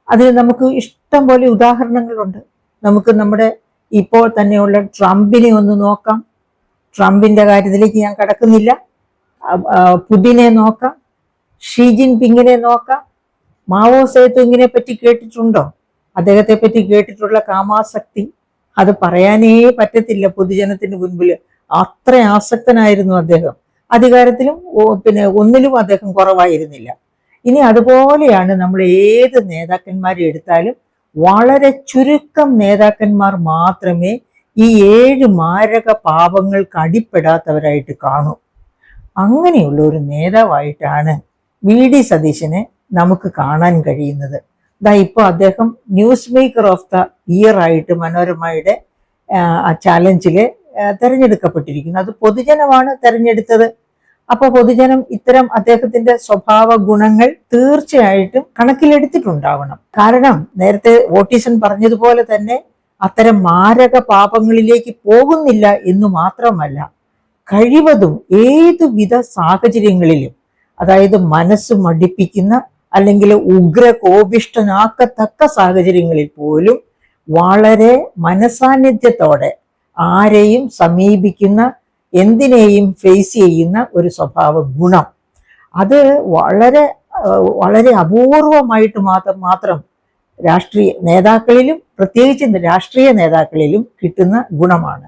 അതിന് നമുക്ക് ഇഷ്ടം പോലെ ഉദാഹരണങ്ങളുണ്ട്. നമുക്ക് നമ്മുടെ ഇപ്പോൾ തന്നെയുള്ള ട്രംപിനെ ഒന്ന് നോക്കാം. ട്രംപിന്റെ കാര്യത്തിലേക്ക് ഞാൻ കടക്കുന്നില്ല. പുടിനെ നോക്കാം, ഷീ ജിൻപിങ്ങിനെ നോക്കാം. മാവോ സേതുങ്ങിനെ പറ്റി കേട്ടിട്ടുണ്ടോ? അദ്ദേഹത്തെ പറ്റി കേട്ടിട്ടുള്ള കാമാസക്തി അത് പറയാനേ പറ്റത്തില്ല പൊതുജനത്തിന് മുൻപിൽ. അത്ര ആസക്തനായിരുന്നു അദ്ദേഹം. അധികാരത്തിലും പിന്നെ ഒന്നിലും അദ്ദേഹം കുറവായിരുന്നില്ല. ഇനി അതുപോലെയാണ് നമ്മൾ ഏത് നേതാക്കന്മാരെ എടുത്താലും വളരെ ചുരുക്കം നേതാക്കന്മാർ മാത്രമേ ഈ 7 മാരക പാപങ്ങൾക്ക് അടിപ്പെടാത്തവരായിട്ട് കാണൂ. അങ്ങനെയുള്ള ഒരു നേതാവായിട്ടാണ് VD സതീശനെ നമുക്ക് കാണാൻ കഴിയുന്നത്. ഇപ്പോൾ അദ്ദേഹം news maker of the year ആയിട്ട് മനോരമയുടെ ചാലഞ്ചില് തെരഞ്ഞെടുക്കപ്പെട്ടിരിക്കുന്നു. അത് പൊതുജനമാണ് തെരഞ്ഞെടുത്തത്. അപ്പൊ പൊതുജനം ഇത്തരം അദ്ദേഹത്തിന്റെ സ്വഭാവ ഗുണങ്ങൾ തീർച്ചയായിട്ടും കണക്കിലെടുത്തിട്ടുണ്ടാവണം. കാരണം നേരത്തെ ഓട്ടീസൺ പറഞ്ഞതുപോലെ തന്നെ അത്തരം മാരക പാപങ്ങളിലേക്ക് പോകുന്നില്ല എന്ന് മാത്രമല്ല, കഴിവതും ഏതുവിധ സാഹചര്യങ്ങളിലും, അതായത് മനസ്സ് മടിപ്പിക്കുന്ന അല്ലെങ്കിൽ ഉഗ്ര കോപിഷ്ഠനാക്കത്തക്ക സാഹചര്യങ്ങളിൽ പോലും വളരെ മനസാന്നിധ്യത്തോടെ ആരെയും സമീപിക്കുന്ന, എന്തിനേയും ഫേസ് ചെയ്യുന്ന ഒരു സ്വഭാവ ഗുണം, അത് വളരെ വളരെ അപൂർവമായിട്ട് മാത്രം രാഷ്ട്രീയ നേതാക്കളിലും, പ്രത്യേകിച്ച് രാഷ്ട്രീയ നേതാക്കളിലും കിട്ടുന്ന ഗുണമാണ്.